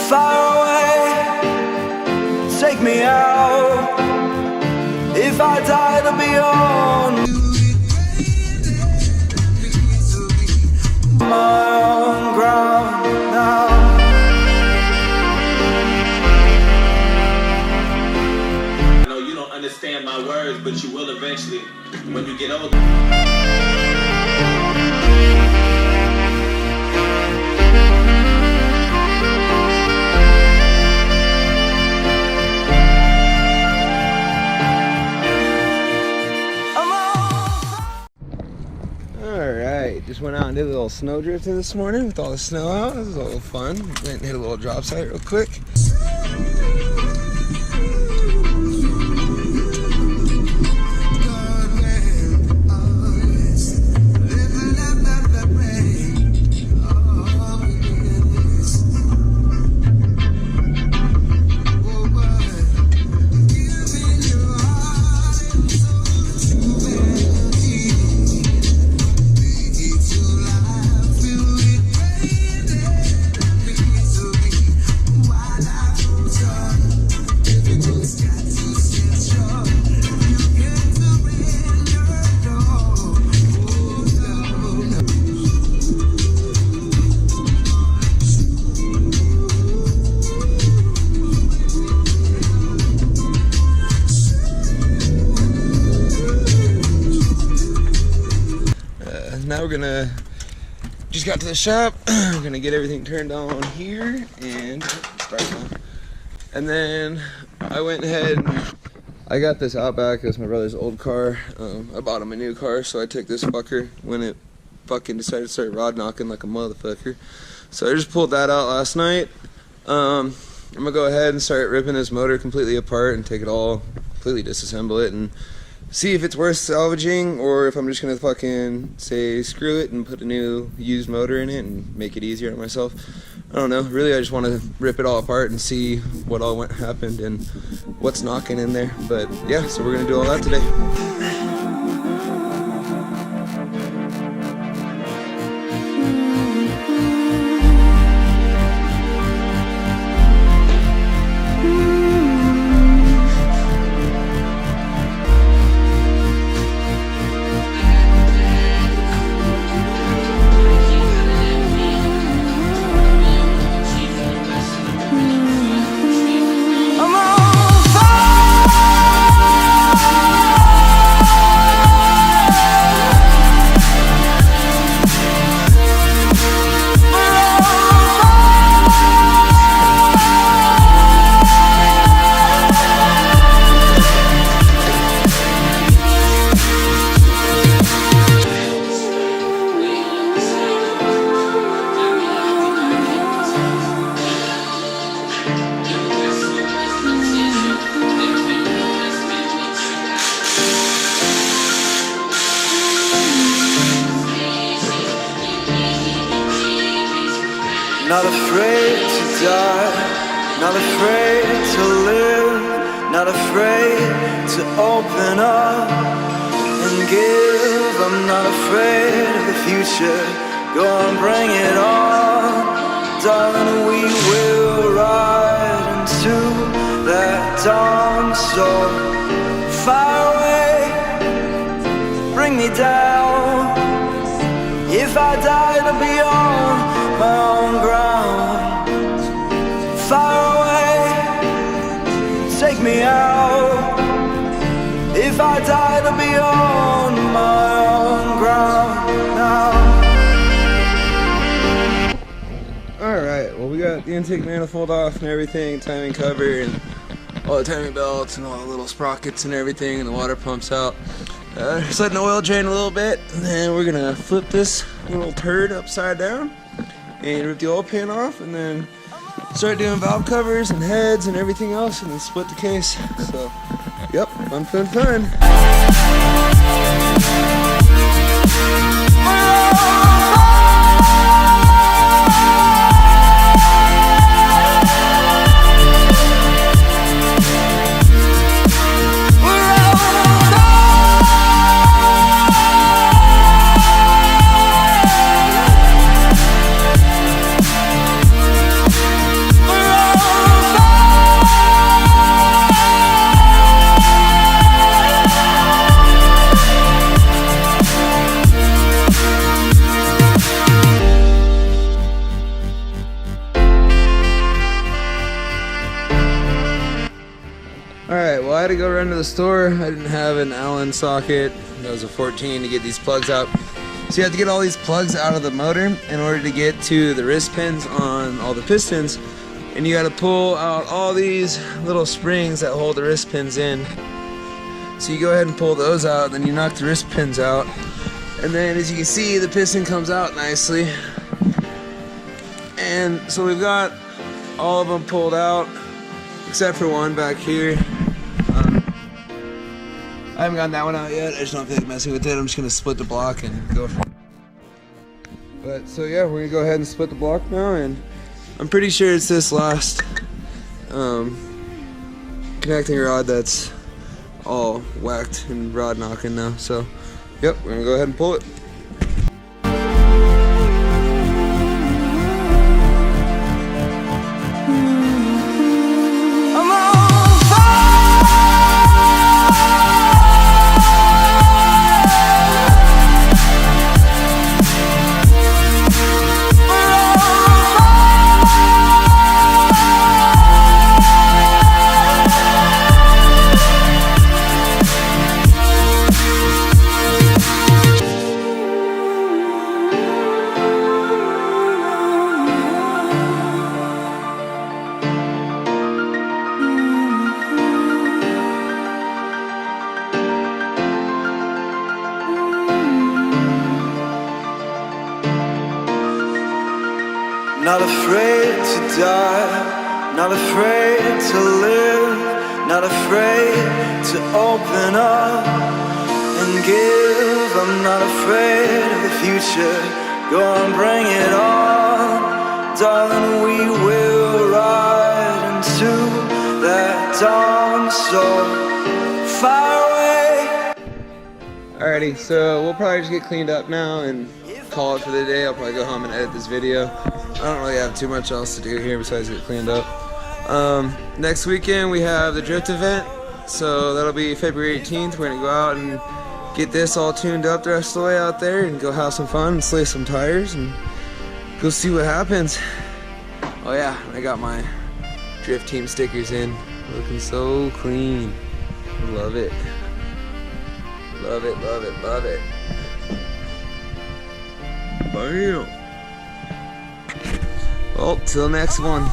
far away, take me out. If I die to be on my own ground now. I know you don't understand my words, but you will eventually when you get older. Alright, just went out and did a little snow drifting this morning with all the snow out. It was a little fun. Went and hit a little drop site real quick. Now we're gonna just got to the shop. We're gonna get everything turned on here and start on. And then I went ahead and I got this Outback. It's my brother's old car. I bought him a new car, so I took this fucker when it fucking decided to start rod knocking like a motherfucker. So I just pulled that out last night. I'm gonna go ahead and start ripping this motor completely apart and take it all, completely disassemble it and see if it's worth salvaging, or if I'm just gonna fucking say screw it and put a new used motor in it and make it easier on myself. I don't know. Really, I just want to rip it all apart and see what all happened and what's knocking in there. But yeah, so we're gonna do all that today. Not afraid to die, not afraid to live, not afraid to open up and give. I'm not afraid of the future, go and bring it on. Darling, we will ride into that dawn. So far away, bring me down. If I die to be on my own ground, far away, take me out. If I die to be on my own ground now. Alright, well, we got the intake manifold off and everything, timing cover and all the timing belts and all the little sprockets and everything, and the water pumps out. Just letting the oil drain a little bit, and then we're gonna flip this little turd upside down and rip the oil pan off, and then start doing valve covers and heads and everything else, and then split the case. So, yep, fun. We're Alright, well I had to go run to the store. I didn't have an Allen socket. That was a 14 to get these plugs out. So you have to get all these plugs out of the motor in order to get to the wrist pins on all the pistons. And you gotta pull out all these little springs that hold the wrist pins in. So you go ahead and pull those out, then you knock the wrist pins out. And then as you can see, the piston comes out nicely. And so we've got all of them pulled out, except for one back here. I haven't gotten that one out yet. I just don't feel like messing with it. I'm just gonna split the block and go from it. But so yeah, we're gonna go ahead and split the block now, and I'm pretty sure it's this last connecting rod that's all whacked and rod knocking now. So yep, we're gonna go ahead and pull it. Not afraid to die, not afraid to live, not afraid to open up and give. I'm not afraid of the future, go on, bring it on. Darling, we will ride into that dawn so far away. Alrighty, so we'll probably just get cleaned up now and call it for the day. I'll probably go home and edit this video. I don't really have too much else to do here besides get cleaned up. Next weekend we have the drift event, so that'll be February 18th. We're gonna go out and get this all tuned up the rest of the way out there and go have some fun and slay some tires and go see what happens. Oh yeah, I got my drift team stickers in, looking so clean. Love it. Love it, love it, love it. Bam. Well, till next one.